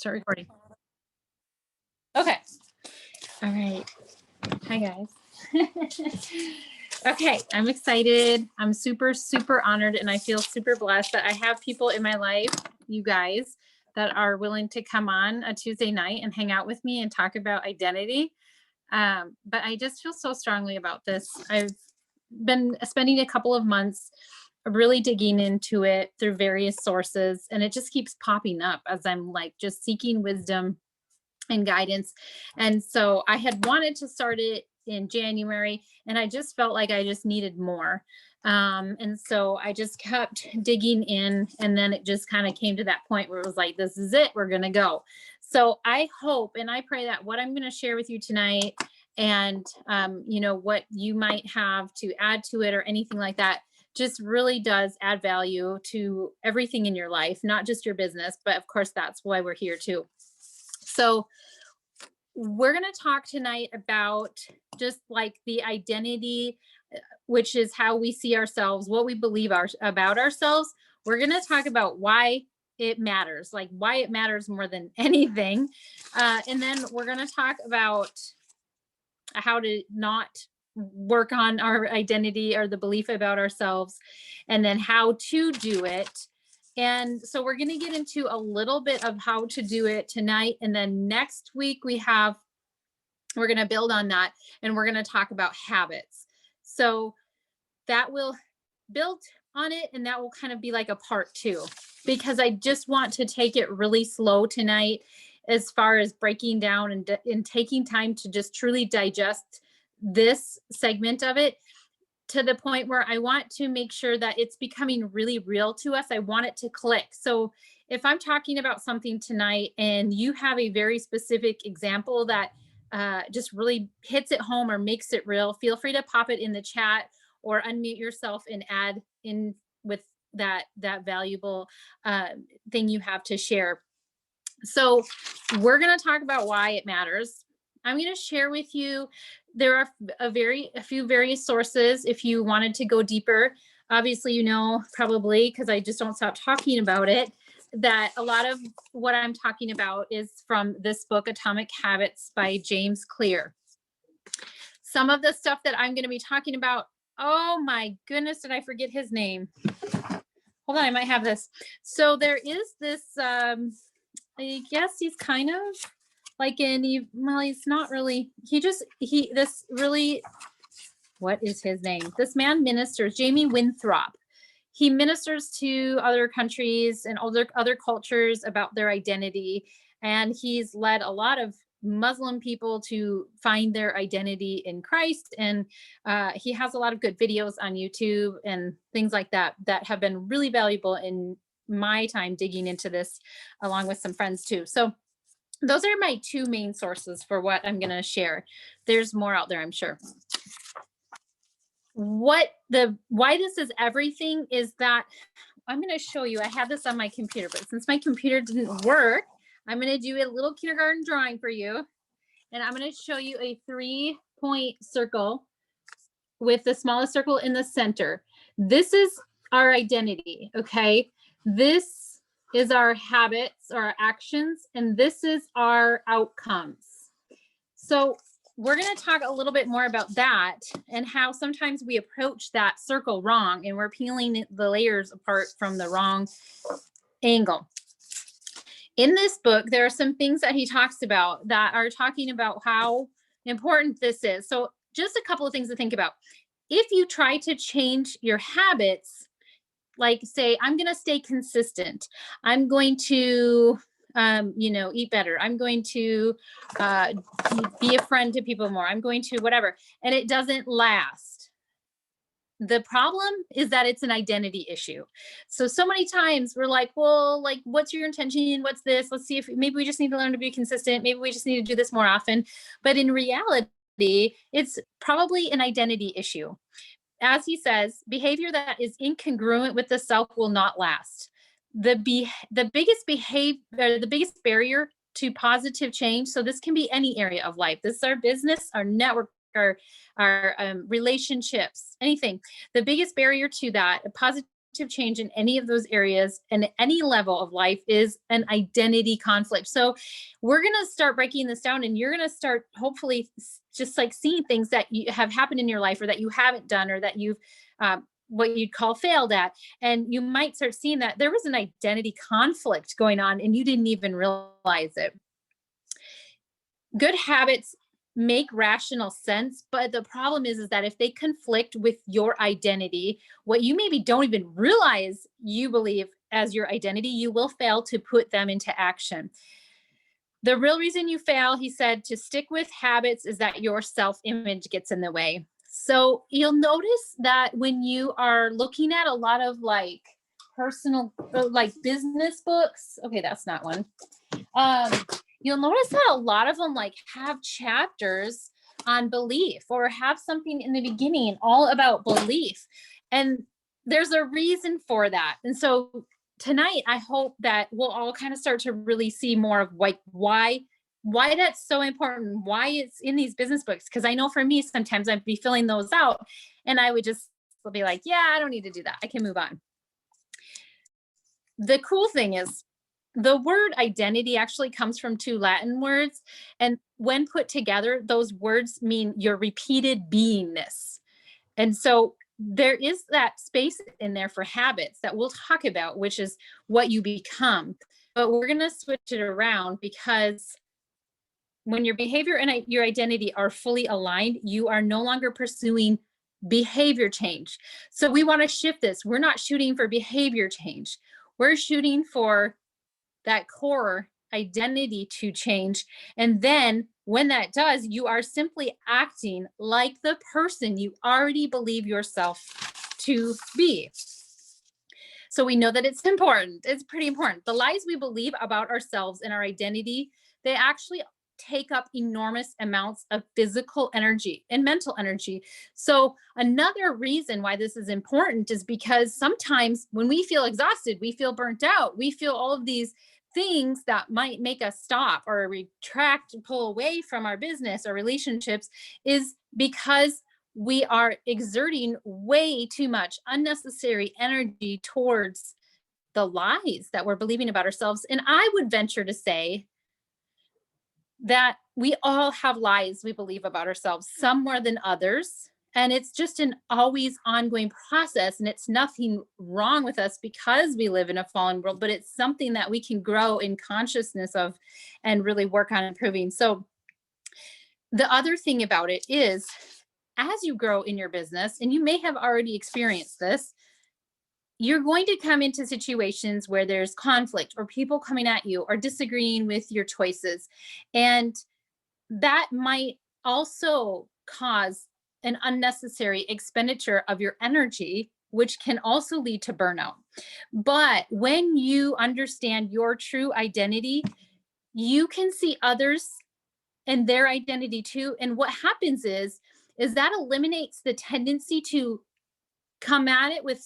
Start recording. Okay. All right. Hi, guys. Okay. I'm excited. I'm super, super honored, and I feel super blessed that I have people in my life, you guys, that are willing to come on a Tuesday night and hang out with me and talk about identity. But I just feel so strongly about this. I've been spending a couple of months really digging into it through various sources, and it just keeps popping up as I'm like just seeking wisdom and guidance. And so I had wanted to start it in January, and I just felt like I just needed more. And so I just kept digging in, and then it just kind of came to that point where it was like, this is it, we're going to go. So I hope and I pray that what I'm going to share with you tonight and, what you might have to add to it or anything like that just really does add value to everything in your life, not just your business, but of course, that's why we're here too. So we're going to talk tonight about just like the identity, which is how we see ourselves, what we believe about ourselves. We're going to talk about why it matters, like why it matters more than anything. And then we're going to talk about how to not work on our identity or the belief about ourselves, and then how to do it. And so we're going to get into a little bit of how to do it tonight. And then next week we're going to build on that, and we're going to talk about habits. So that will build on it, and that will kind of be like a part 2, because I just want to take it really slow tonight as far as breaking down and taking time to just truly digest this segment of it, to the point where I want to make sure that it's becoming really real to us. I want it to click. So if I'm talking about something tonight and you have a very specific example that just really hits it home or makes it real, feel free to pop it in the chat or unmute yourself and add in with that valuable thing you have to share. So we're going to talk about why it matters. I'm going to share with you, there are a few various sources if you wanted to go deeper. Obviously, probably because I just don't stop talking about it, that a lot of what I'm talking about is from this book, Atomic Habits by James Clear. Some of the stuff that I'm going to be talking about, oh my goodness, did I forget his name? Hold on, I might have this. So there is this, I guess he's kind of like he's not really, what is his name? This man ministers, Jamie Winthrop. He ministers to other countries and other cultures about their identity. And he's led a lot of Muslim people to find their identity in Christ. And he has a lot of good videos on YouTube and things like that have been really valuable in my time digging into this, along with some friends too. So those are my 2 main sources for what I'm going to share. There's more out there, I'm sure. Why this is everything is that I'm going to show you. I have this on my computer, but since my computer didn't work, I'm going to do a little kindergarten drawing for you. And I'm going to show you a 3-point circle with the smallest circle in the center. This is our identity, okay? This is our habits or our actions, and this is our outcomes. So we're going to talk a little bit more about that and how sometimes we approach that circle wrong, and we're peeling the layers apart from the wrong angle. In this book, there are some things that he talks about that are talking about how important this is. So just a couple of things to think about. If you try to change your habits, like say, I'm going to stay consistent, I'm going to, eat better, I'm going to be a friend to people more, I'm going to whatever, and it doesn't last. The problem is that it's an identity issue. So many times we're like, well, like, what's your intention? What's this? Let's see if maybe we just need to learn to be consistent. Maybe we just need to do this more often. But in reality, it's probably an identity issue. As he says, behavior that is incongruent with the self will not last. The biggest barrier to positive change. So this can be any area of life. This is our business, our network, our relationships, anything. The biggest barrier to that, positive change in any of those areas and any level of life is an identity conflict. So we're going to start breaking this down, and you're going to start hopefully just like seeing things that you have happened in your life or that you haven't done or that you've what you'd call failed at. And you might start seeing that there was an identity conflict going on and you didn't even realize it. Good habits make rational sense, but the problem is that if they conflict with your identity, what you maybe don't even realize you believe as your identity, you will fail to put them into action. The real reason you fail, he said, to stick with habits is that your self-image gets in the way. So you'll notice that when you are looking at a lot of like personal, like business books, okay, that's not one. You'll notice that a lot of them like have chapters on belief or have something in the beginning all about belief. And there's a reason for that. And so tonight, I hope that we'll all kind of start to really see more of like why that's so important, why it's in these business books. Because I know for me, sometimes I'd be filling those out and I would just be like, yeah, I don't need to do that. I can move on. The cool thing is the word identity actually comes from two Latin words. And when put together, those words mean your repeated beingness. And so there is that space in there for habits that we'll talk about, which is what you become. But we're going to switch it around because when your behavior and your identity are fully aligned, you are no longer pursuing behavior change. So we want to shift this. We're not shooting for behavior change. We're shooting for that core identity to change. And then when that does, you are simply acting like the person you already believe yourself to be. So we know that it's important. It's pretty important. The lies we believe about ourselves and our identity, they actually take up enormous amounts of physical energy and mental energy. So another reason why this is important is because sometimes when we feel exhausted, we feel burnt out, we feel all of these things that might make us stop or retract and pull away from our business or relationships is because we are exerting way too much unnecessary energy towards the lies that we're believing about ourselves. And I would venture to say that we all have lies we believe about ourselves, some more than others. And it's just an always ongoing process. And it's nothing wrong with us because we live in a fallen world, but it's something that we can grow in consciousness of and really work on improving. So the other thing about it is, as you grow in your business, and you may have already experienced this, you're going to come into situations where there's conflict or people coming at you or disagreeing with your choices. And that might also cause an unnecessary expenditure of your energy, which can also lead to burnout. But when you understand your true identity, you can see others and their identity too. And what happens is that eliminates the tendency to come at it with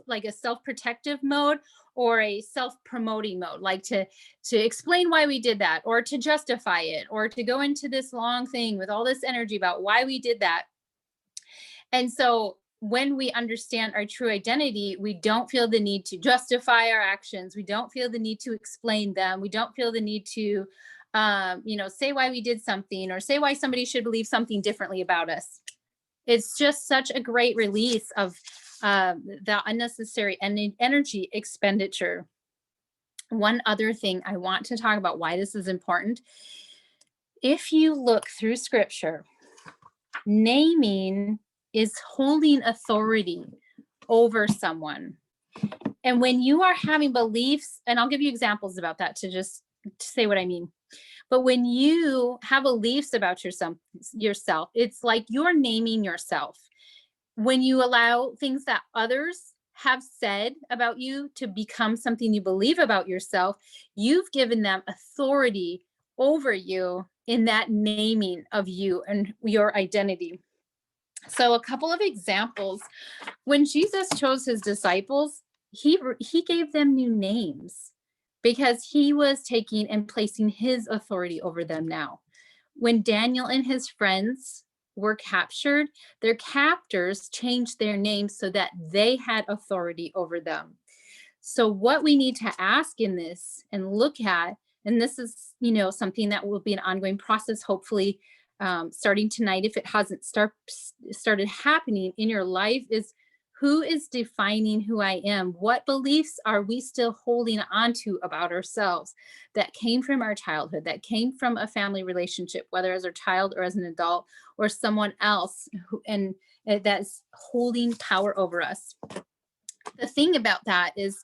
like a self-protective mode or a self-promoting mode, like to explain why we did that or to justify it or to go into this long thing with all this energy about why we did that. And so when we understand our true identity, we don't feel the need to justify our actions. We don't feel the need to explain them. We don't feel the need to say why we did something or say why somebody should believe something differently about us. It's just such a great release of the unnecessary energy expenditure. One other thing I want to talk about why this is important. If you look through scripture, naming is holding authority over someone. And when you are having beliefs, and I'll give you examples about that to say what I mean. But when you have beliefs about yourself, it's like you're naming yourself. When you allow things that others have said about you to become something you believe about yourself, you've given them authority over you in that naming of you and your identity. So a couple of examples. When Jesus chose his disciples, he gave them new names because he was taking and placing his authority over them now. When Daniel and his friends were captured, their captors changed their names so that they had authority over them. So what we need to ask in this and look at, and this is, something that will be an ongoing process, hopefully, starting tonight, if it hasn't started happening in your life, is who is defining who I am? What beliefs are we still holding on to about ourselves that came from our childhood, that came from a family relationship, whether as a child or as an adult or someone else, and that's holding power over us. The thing about that is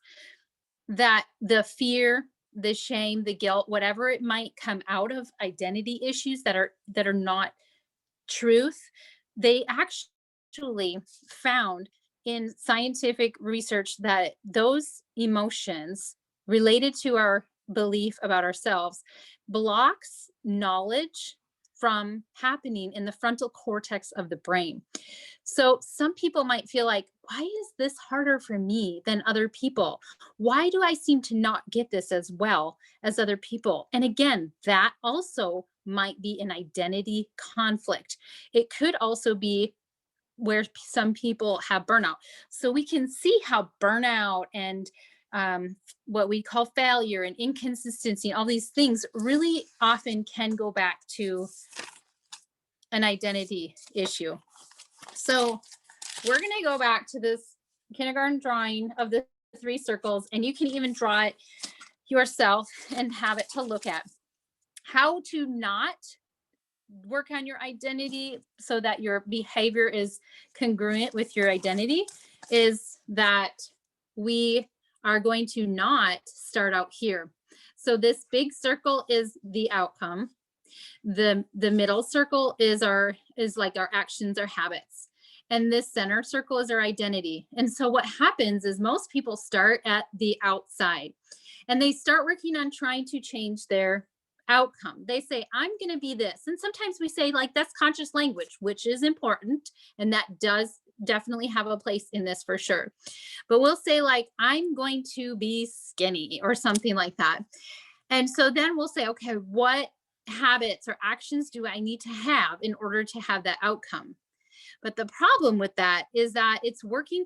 that the fear, the shame, the guilt, whatever it might come out of identity issues that are not truth, they actually found in scientific research that those emotions related to our belief about ourselves blocks knowledge from happening in the frontal cortex of the brain. So some people might feel like, why is this harder for me than other people? Why do I seem to not get this as well as other people? And again, that also might be an identity conflict. It could also be where some people have burnout. So we can see how burnout and what we call failure and inconsistency, all these things really often can go back to an identity issue. So we're going to go back to this kindergarten drawing of the 3 circles, and you can even draw it yourself and have it to look at. How to not work on your identity so that your behavior is congruent with your identity is that we are going to not start out here. So this big circle is the outcome. The middle circle is like our actions, our habits. And this center circle is our identity. And so what happens is most people start at the outside and they start working on trying to change their outcome. They say, I'm going to be this. And sometimes we say, like, that's conscious language, which is important. And that does definitely have a place in this for sure. But we'll say, like, I'm going to be skinny or something like that. And so then we'll say, okay, what habits or actions do I need to have in order to have that outcome? But the problem with that is that it's working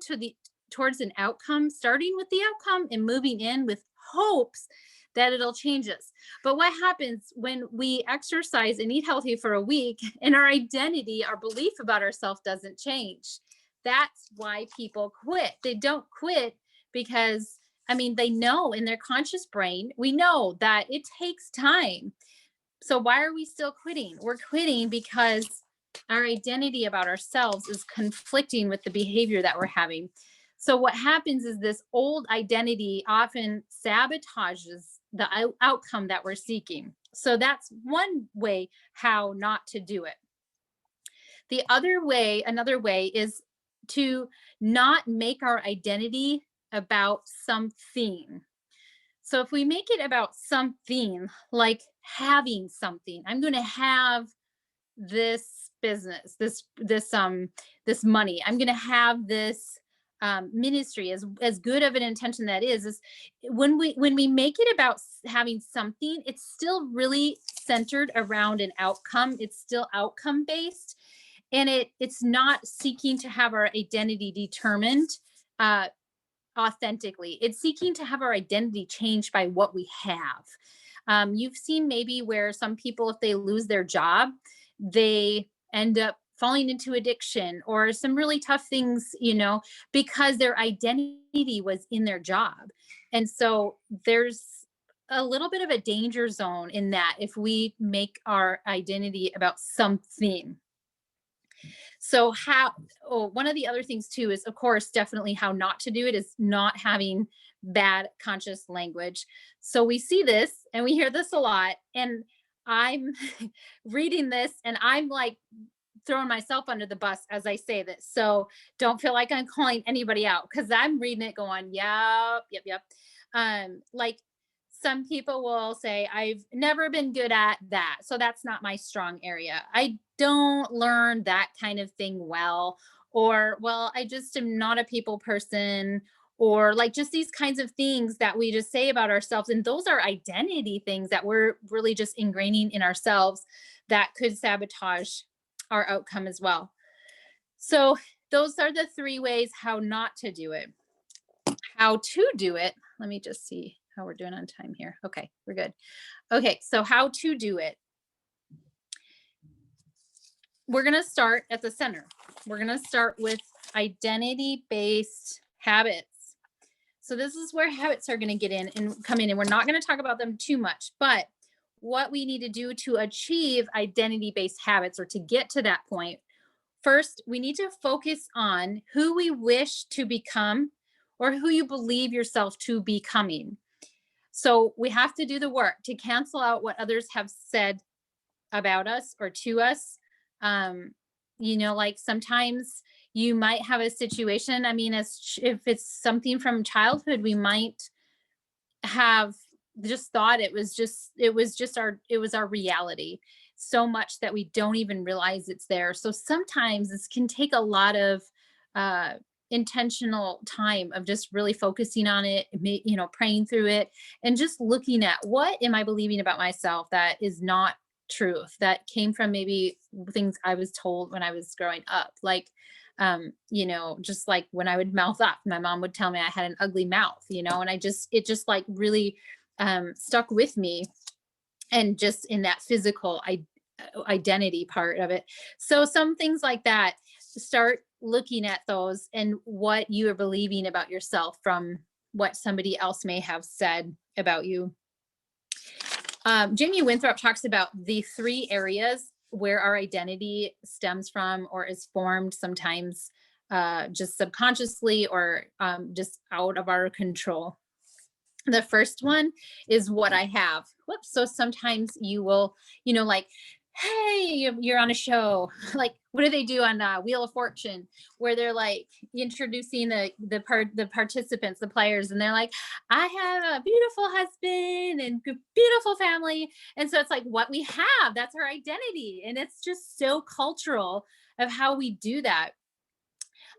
towards an outcome, starting with the outcome and moving in with hopes that it'll change us. But what happens when we exercise and eat healthy for a week and our identity, our belief about ourselves doesn't change? That's why people quit. They don't quit because, they know in their conscious brain, we know that it takes time. So why are we still quitting? We're quitting because our identity about ourselves is conflicting with the behavior that we're having. So what happens is this old identity often sabotages the outcome that we're seeking. So that's one way how not to do it. Another way is to not make our identity about something. So if we make it about something, like having something, I'm going to have this business, this money, I'm going to have this ministry, as good of an intention that is when we make it about having something, it's still really centered around an outcome. It's still outcome based, and it's not seeking to have our identity determined authentically. It's seeking to have our identity changed by what we have. You've seen maybe where some people, if they lose their job, they end up falling into addiction or some really tough things, because their identity was in their job. And so there's a little bit of a danger zone in that if we make our identity about something. So one of the other things too is, of course, definitely how not to do it is not having bad conscious language. So we see this and we hear this a lot, and I'm reading this and I'm like throwing myself under the bus as I say this. So don't feel like I'm calling anybody out, because I'm reading it going, yep. Like some people will say, I've never been good at that, so that's not my strong area. I don't learn that kind of thing well. Or, well, I just am not a people person. Or like just these kinds of things that we just say about ourselves. And those are identity things that we're really just ingraining in ourselves that could sabotage our outcome as well. So those are the 3 ways how not to do it. How to do it, let me just see how we're doing on time here. Okay, we're good. Okay, so how to do it. We're going to start at the center. We're going to start with identity-based habits. So this is where habits are going to get in and come in, and we're not going to talk about them too much, but what we need to do to achieve identity-based habits, or to get to that point, first, we need to focus on who we wish to become, or who you believe yourself to be becoming. So we have to do the work to cancel out what others have said about us or to us. Like sometimes you might have a situation. I mean, if it's something from childhood, we might have just thought it was our reality so much that we don't even realize it's there. So sometimes this can take a lot of intentional time of just really focusing on it, praying through it, and just looking at, what am I believing about myself that is not truth, that came from maybe things I was told when I was growing up. Like, just like when I would mouth up, my mom would tell me I had an ugly mouth, and it just like really stuck with me, and just in that physical identity part of it. So some things like that, start looking at those and what you are believing about yourself from what somebody else may have said about you. Jamie Winthrop talks about the 3 areas where our identity stems from or is formed, sometimes just subconsciously, or just out of our control. The first one is what I have. Whoops. So sometimes you will, like, hey, you're on a show. Like, what do they do on Wheel of Fortune, where they're like introducing the participants, the players, and they're like, I have a beautiful husband and beautiful family. And so it's like what we have, that's our identity. And it's just so cultural of how we do that.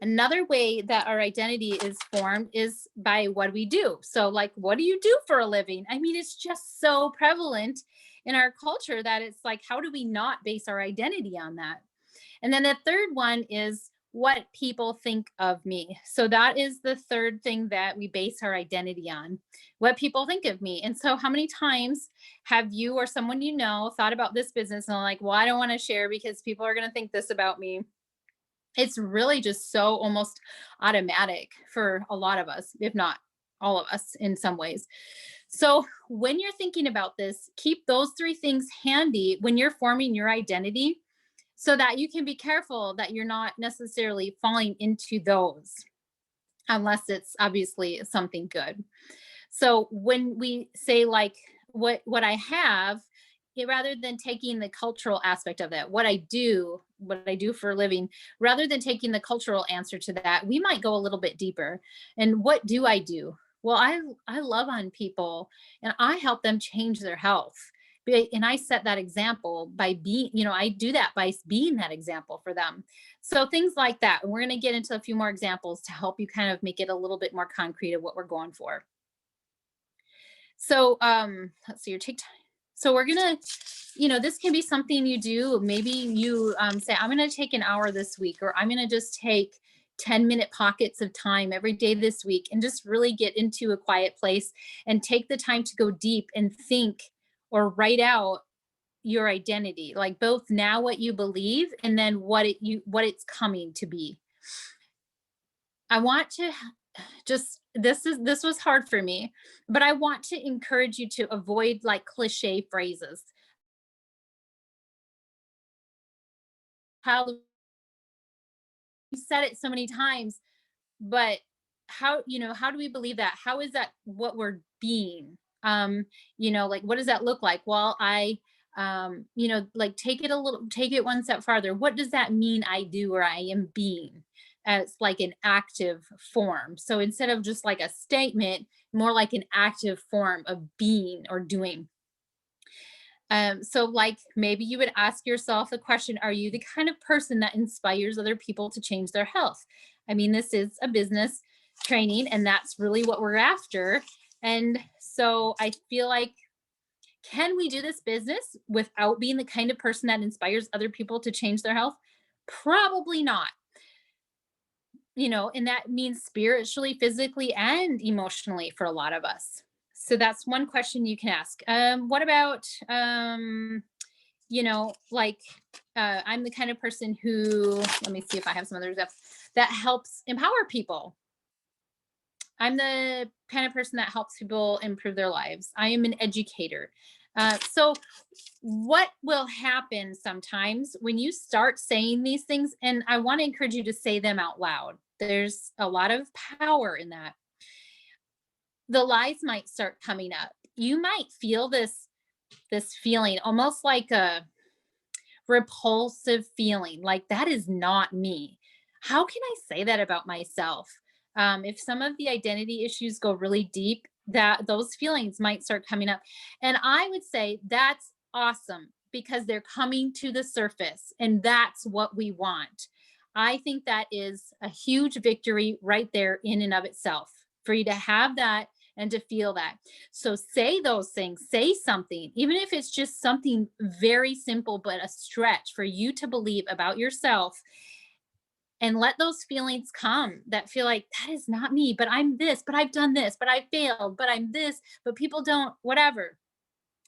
Another way that our identity is formed is by what we do. So, like, what do you do for a living? I mean, it's just so prevalent in our culture that it's like, how do we not base our identity on that? And then the third one is what people think of me. So that is the third thing that we base our identity on, what people think of me. And so how many times have you or someone thought about this business and like, well, I don't want to share because people are going to think this about me? It's really just so almost automatic for a lot of us, if not all of us in some ways. So when you're thinking about this, keep those 3 things handy when you're forming your identity, so that you can be careful that you're not necessarily falling into those, unless it's obviously something good. So when we say like what I have, rather than taking the cultural aspect of that, what I do for a living, rather than taking the cultural answer to that, we might go a little bit deeper. And what do I do? Well, I love on people, and I help them change their health. And I set that example by being, I do that by being that example for them. So things like that. And we're going to get into a few more examples to help you kind of make it a little bit more concrete of what we're going for. So let's see, your take time. So we're gonna, this can be something you do. Maybe you say, I'm gonna take an hour this week, or I'm gonna just take 10-minute pockets of time every day this week, and just really get into a quiet place and take the time to go deep and think or write out your identity, like both now what you believe, and then what it's coming to be. I want to just, this was hard for me, but I want to encourage you to avoid like cliche phrases. How you said it so many times, but how do we believe that? How is that what we're being? Like, what does that look like? Well, I like take it one step farther. What does that mean I do, or I am being, as like an active form? So instead of just like a statement, more like an active form of being or doing. So like maybe you would ask yourself the question, are you the kind of person that inspires other people to change their health? I mean, this is a business training, and that's really what we're after. And so I feel like, Can we do this business without being the kind of person that inspires other people to change their health? Probably not. And that means spiritually, physically, and emotionally for a lot of us. So that's one question you can ask. What about, like, I'm the kind of person who, let me see if I have some other stuff that helps empower people. I'm the kind of person that helps people improve their lives. I am an educator. So what will happen sometimes when you start saying these things, and I want to encourage you to say them out loud. There's a lot of power in that. The lies might start coming up. You might feel this feeling, almost like a repulsive feeling, like that is not me. How can I say that about myself? If some of the identity issues go really deep, that those feelings might start coming up. And I would say that's awesome because they're coming to the surface, and that's what we want. I think that is a huge victory right there in and of itself, for you to have that and to feel that. So say those things, say something, even if it's just something very simple, but a stretch for you to believe about yourself, and let those feelings come that feel like that is not me, but I'm this, but I've done this, but I failed, but I'm this, but people don't, whatever.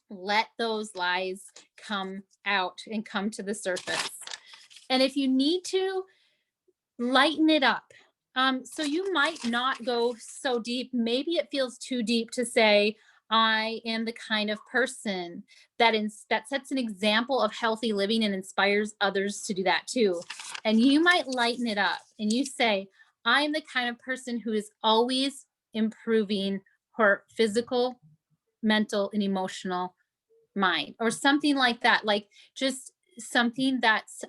Let those lies come out and come to the surface. And if you need to, lighten it up. So you might not go so deep. Maybe it feels too deep to say, I am the kind of person that sets an example of healthy living and inspires others to do that too. And you might lighten it up and you say, I'm the kind of person who is always improving her physical, mental, and emotional mind, or something like that. Like just something that's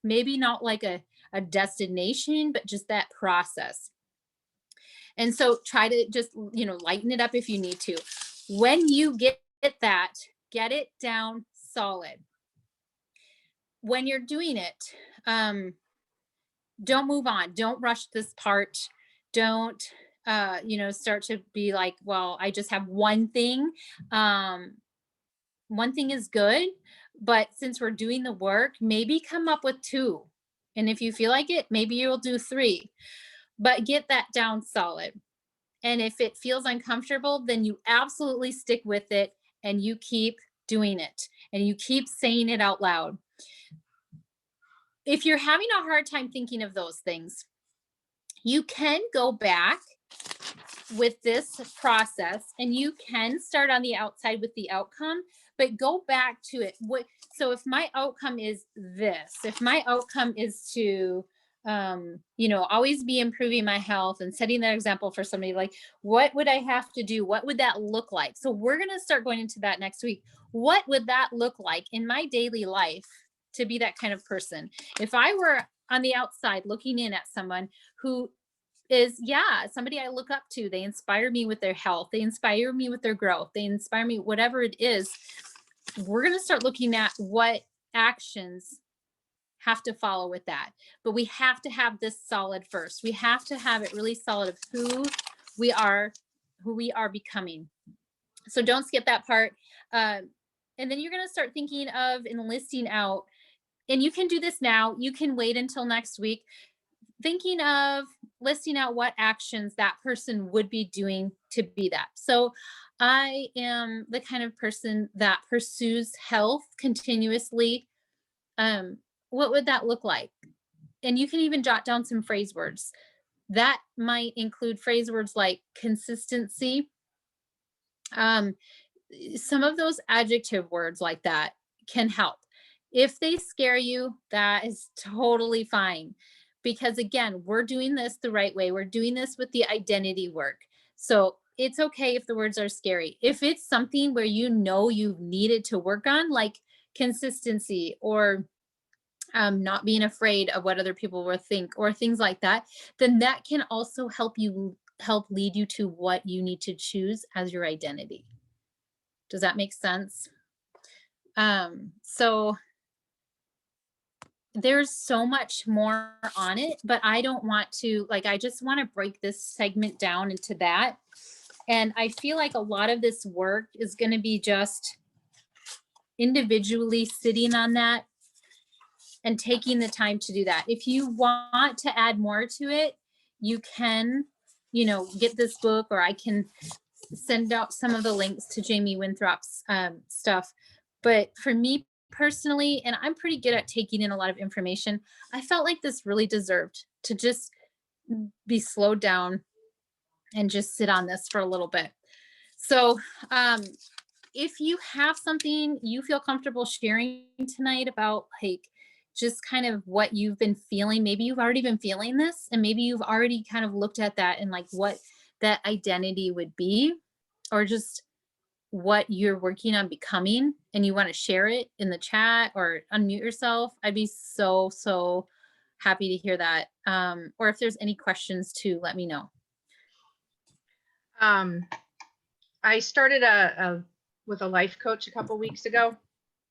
maybe not like a destination, but just that process. And so try to just, lighten it up if you need to. When you get that, get it down solid. When you're doing it, don't move on. Don't rush this part. Don't, start to be like, well, I just have one thing. One thing is good, but since we're doing the work, maybe come up with two. And if you feel like it, maybe you'll do three, but get that down solid. And if it feels uncomfortable, then you absolutely stick with it and you keep doing it and you keep saying it out loud. If you're having a hard time thinking of those things, you can go back with this process and you can start on the outside with the outcome, but go back to it. So if my outcome is this, if my outcome is to always be improving my health and setting that example for somebody, like what would I have to do? What would that look like? So we're going to start going into that next week. What would that look like in my daily life to be that kind of person? If I were on the outside looking in at someone who is somebody I look up to, they inspire me with their health, they inspire me with their growth, they inspire me, whatever it is, we're going to start looking at what actions have to follow with that. But we have to have this solid first. We have to have it really solid of who we are becoming. So don't skip that part. And then you're going to start thinking of enlisting out, and you can do this now, you can wait until next week, thinking of listing out what actions that person would be doing to be that. So I am the kind of person that pursues health continuously. What would that look like? And you can even jot down some phrase words. That might include phrase words like consistency. Some of those adjective words like that can help. If they scare you, that is totally fine. Because again, we're doing this the right way. We're doing this with the identity work. So it's okay if the words are scary. If it's something where you've needed to work on, like consistency or not being afraid of what other people will think or things like that, then that can also help lead you to what you need to choose as your identity. Does that make sense? So there's so much more on it, but I don't want to, I just want to break this segment down into that. And I feel like a lot of this work is going to be just individually sitting on that and taking the time to do that. If you want to add more to it, you can, get this book, or I can send out some of the links to Jamie Winthrop's stuff. But for me personally, and I'm pretty good at taking in a lot of information, I felt like this really deserved to just be slowed down and just sit on this for a little bit. So, if you have something you feel comfortable sharing tonight about, like, just kind of what you've been feeling, maybe you've already been feeling this, and maybe you've already kind of looked at that and like what that identity would be, or just what you're working on becoming, and you want to share it in the chat or unmute yourself, I'd be so happy to hear that. Or if there's any questions too, let me know. I started with a life coach a couple weeks ago,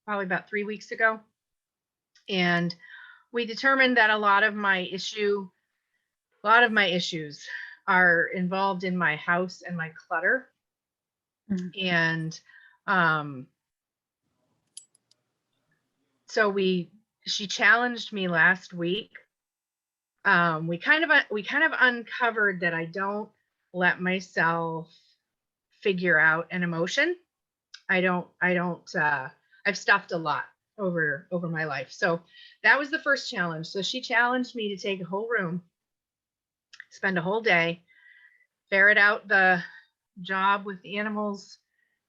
probably about 3 weeks ago. And we determined that a lot of my issues are involved in my house and my clutter. Mm-hmm. And so she challenged me last week. We kind of uncovered that I don't let myself figure out an emotion. I've stuffed a lot over my life. So that was the first challenge. So she challenged me to take a whole room, spend a whole day, ferret out the job with the animals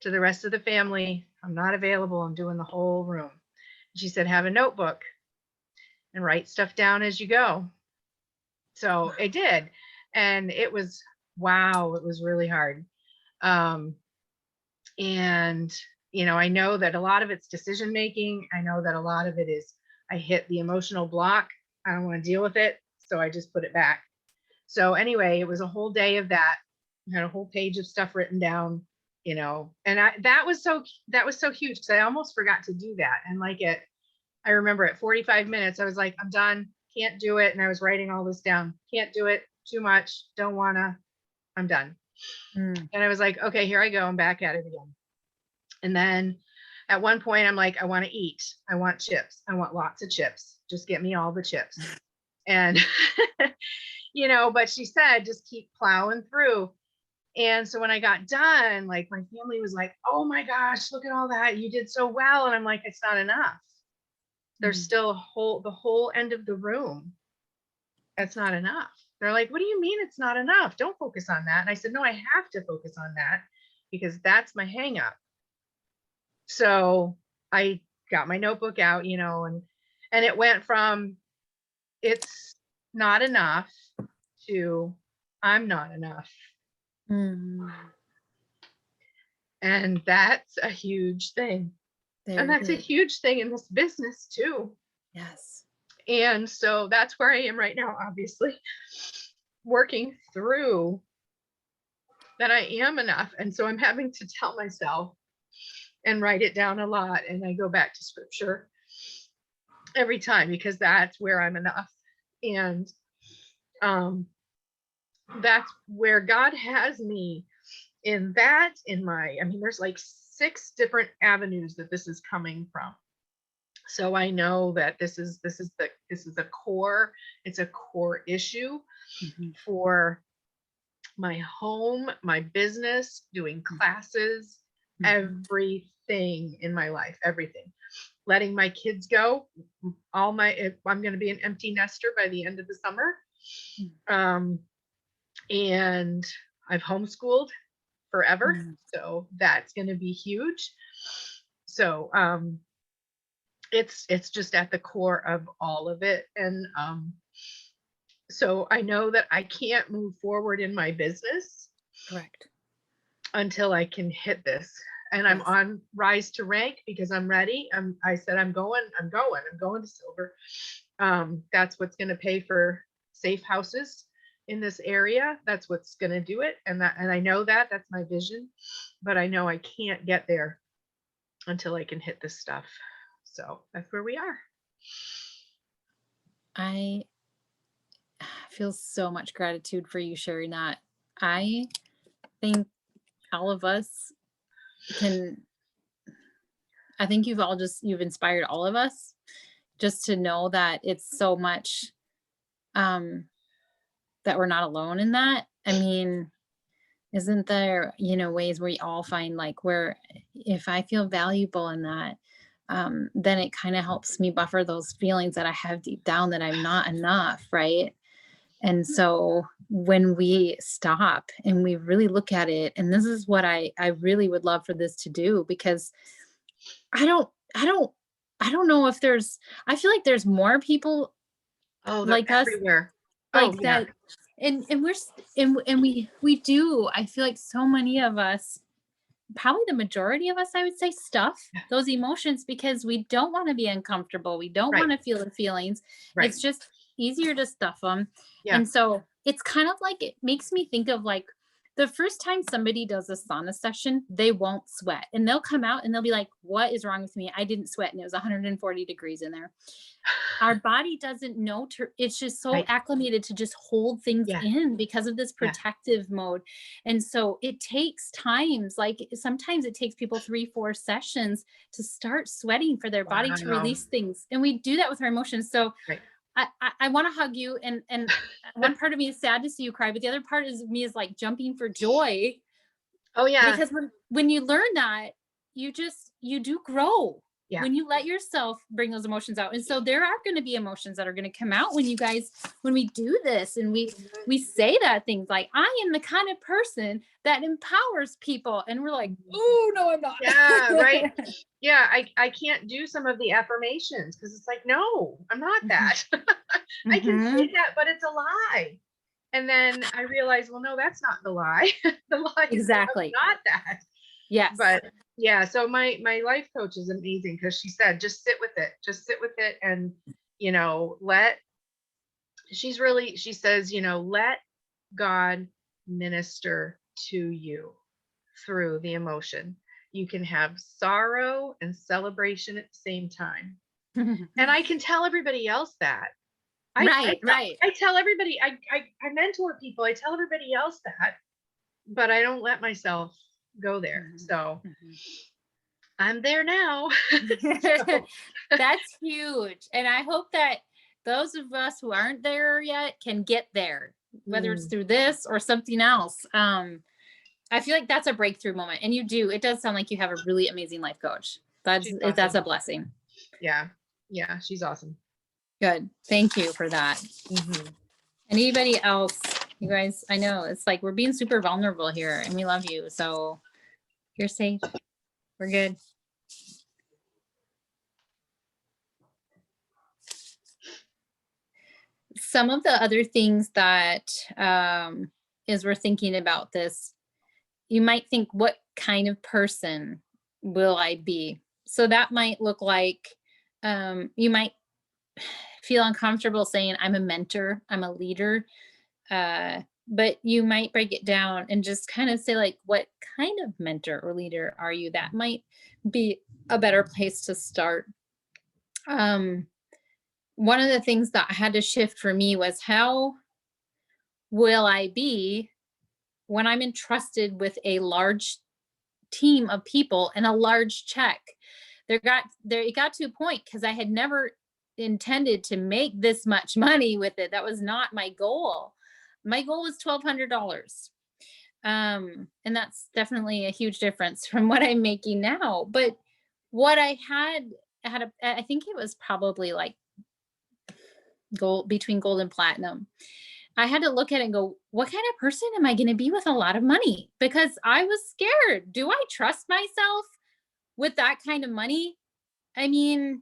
to the rest of the family. I'm not available. I'm doing the whole room. She said, have a notebook and write stuff down as you go. So I did. And it was, wow, it was really hard. And, I know that a lot of it's decision making. I know that a lot of it is I hit the emotional block. I don't want to deal with it. So I just put it back. So anyway, it was a whole day of that. I had a whole page of stuff written down, and that was so huge, because I almost forgot to do that. And I remember at 45 minutes, I was like, I'm done, can't do it. And I was writing all this down. Can't do it, too much, don't wanna, I'm done. And I was like, okay, here I go. I'm back at it again. And then at one point I'm like, I want to eat. I want chips. I want lots of chips. Just get me all the chips. And, but she said, just keep plowing through. And so when I got done, my family was like, oh my gosh, look at all that. You did so well. And I'm like, it's not enough. There's still the whole end of the room. That's not enough. They're like, what do you mean it's not enough? Don't focus on that. And I said, no, I have to focus on that because that's my hang up. So I got my notebook out, and it went from it's not enough to I'm not enough. And that's a huge thing. And that's a huge thing in this business too. Yes. And so that's where I am right now, obviously, working through that I am enough. And so I'm having to tell myself and write it down a lot. And I go back to scripture every time because that's where I'm enough. And that's where God has me in that, there's 6 different avenues that this is coming from. So I know that this is a core, it's a core issue for my home, my business, doing classes, everything in my life, everything. Letting my kids go, I'm going to be an empty nester by the end of the summer. And I've homeschooled forever. So that's going to be huge. So, it's just at the core of all of it. And, so I know that I can't move forward in my business. Correct. Until I can hit this. And I'm on rise to rank because I'm ready. I said, I'm going to silver. That's what's going to pay for safe houses in this area. That's what's going to do it. And I know that's my vision, but I know I can't get there until I can hit this stuff. So that's where we are. I feel so much gratitude for you sharing that. I think all of us can, I think you've inspired all of us just to know that it's so much, um, that we're not alone in that. I mean, isn't there, ways where we all find like where if I feel valuable in that, then it kind of helps me buffer those feelings that I have deep down that I'm not enough, right? And so when we stop and we really look at it, and this is what I really would love for this to do, because I don't I don't I don't know if I feel like there's more people Oh, they're like us, everywhere. Oh, like yeah. that, and and we do, I feel like so many of us, probably the majority of us, I would say, stuff Yeah. those emotions because we don't want to be uncomfortable. We don't Right. want to feel the feelings. Right. It's just easier to stuff them. Yeah. And so it's kind of like, it makes me think of like the first time somebody does a sauna session, they won't sweat and they'll come out and they'll be like, "What is wrong with me? I didn't sweat." And it was 140 degrees in there. Our body doesn't know it's just so Right. acclimated to just hold things Yeah. in because of this Yeah. protective mode. And so it takes times, like sometimes it takes people 3 4 sessions to start sweating for their body to Wow. release things, and we do that with our emotions. So Right. I want to hug you, and one part of me is sad to see you cry, but the other part is me is like jumping for joy, Oh, yeah. because when you learn that, you do grow Yeah. when you let yourself bring those emotions out. And so there are going to be emotions that are going to come out when we do this, and we say that things like, "I am the kind of person that empowers people," and we're like, Mhm. "Oh no, I'm not." Yeah, right. Yeah, I can't do some of the affirmations because it's like, no, I'm not that. I can Hmm. say that, but it's a lie. And then I realize, well, no, that's not the lie. The lie is that I'm Exactly. not that. Yes. But yeah, so my life coach is amazing because she said, just sit with it. Just sit with it and, let she says, let God minister to you through the emotion. You can have sorrow and celebration at the same time. And I can tell everybody else that. Right, right. I tell everybody, I mentor people, I tell everybody else that, but I don't let myself go there. Mhm, So mhm. I'm there now. So, That's huge. And I hope that those of us who aren't there yet can get there, whether it's mm, through this or something else. I feel like that's a breakthrough moment. And you do, it does sound like you have a really amazing life coach. she's That's awesome. a blessing. Yeah. Yeah. She's awesome. Good. Thank you for that. Hmm. Anybody else? You guys, I know it's like we're being super vulnerable here and we love you. So you're safe. We're good. Some of the other things that, as we're thinking about this, you might think, what kind of person will I be? So that might look like, you might feel uncomfortable saying, "I'm a mentor, I'm a leader." But you might break it down and just kind of say, like, what kind of mentor or leader are you? That might be a better place to start. Um, One of the things that had to shift for me was, how will I be when I'm entrusted with a large team of people and a large check? It got to a point, because I had never intended to make this much money with it. That was not my goal. My goal was $1,200. And that's definitely a huge difference from what I'm making now. But what I think it was probably like gold, between gold and platinum. I had to look at it and go, what kind of person am I going to be with a lot of money? Because I was scared. Do I trust myself with that kind of money? I mean,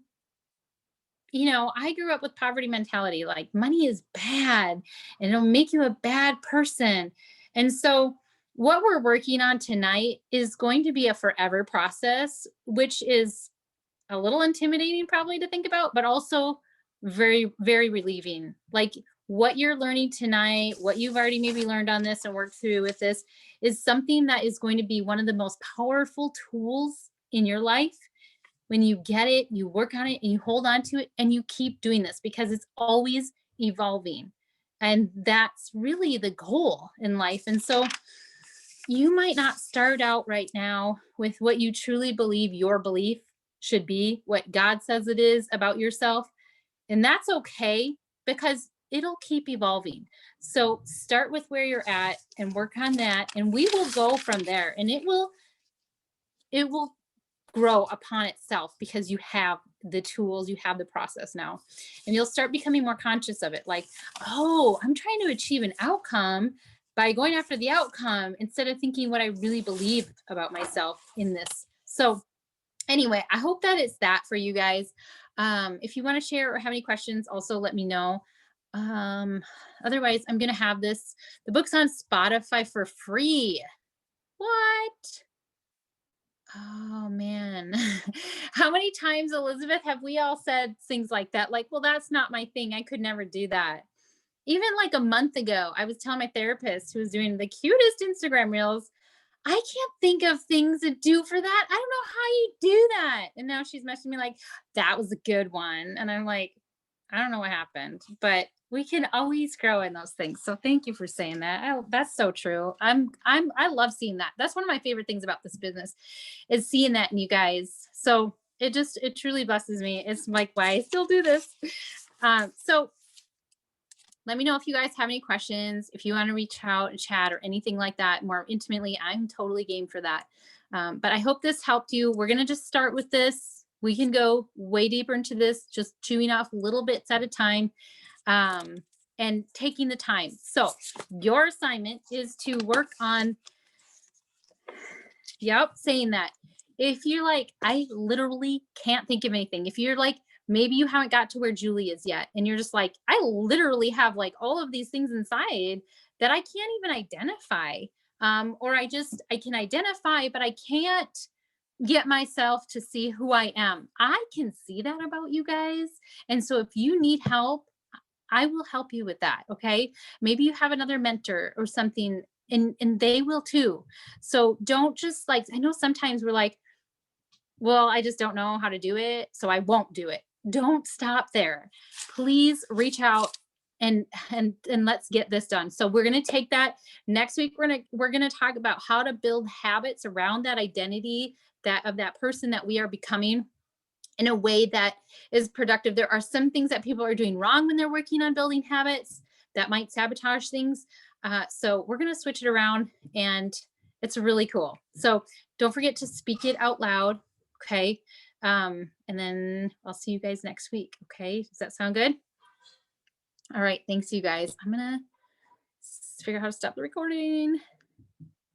I grew up with poverty mentality, like money is bad and it'll make you a bad person. And so, what we're working on tonight is going to be a forever process, which is a little intimidating probably to think about, but also very, very relieving. Like, what you're learning tonight, what you've already maybe learned on this and worked through with this, is something that is going to be one of the most powerful tools in your life. When you get it, you work on it and you hold on to it and you keep doing this, because it's always evolving. And that's really the goal in life. And so you might not start out right now with what you truly believe your belief should be, what God says it is about yourself. And that's okay because it'll keep evolving. So start with where you're at and work on that. And we will go from there. And it will grow upon itself because you have the tools, you have the process now. And you'll start becoming more conscious of it. Like, oh, I'm trying to achieve an outcome by going after the outcome instead of thinking what I really believe about myself in this. So, anyway, I hope that it's that for you guys. If you want to share or have any questions, also let me know. Um, Otherwise, I'm going to have the book's on Spotify for free. What? Oh man. How many times, Elizabeth, have we all said things like that? Like, well, that's not my thing. I could never do that. Even like a month ago, I was telling my therapist who was doing the cutest Instagram reels, I can't think of things to do for that. I don't know how you do that. And now she's messaging me like, that was a good one. And I'm like, I don't know what happened, but we can always grow in those things. So thank you for saying that. That's so true. I love seeing that. That's one of my favorite things about this business is seeing that in you guys. So it truly blesses me. It's like why I still do this. So let me know if you guys have any questions. If you want to reach out and chat or anything like that more intimately, I'm totally game for that. But I hope this helped you. We're going to just start with this. We can go way deeper into this, just chewing off little bits at a time and taking the time. So your assignment is to work on, saying that. If you're like, I literally can't think of anything. If you're like, maybe you haven't got to where Julie is yet, and you're just like, I literally have like all of these things inside that I can't even identify. Or I can identify, but I can't get myself to see who I am. I can see that about you guys. And so if you need help, I will help you with that. Okay. Maybe you have another mentor or something, and they will too. So don't just like, I know sometimes we're like, well, I just don't know how to do it, so I won't do it. Don't stop there. Please reach out and let's get this done. So we're going to take that next week. We're going to talk about how to build habits around that identity that of that person that we are becoming in a way that is productive. There are some things that people are doing wrong when they're working on building habits that might sabotage things. So we're going to switch it around, and it's really cool. So don't forget to speak it out loud. Okay. And then I'll see you guys next week. Okay. Does that sound good? All right. Thanks, you guys. I'm going to figure out how to stop the recording.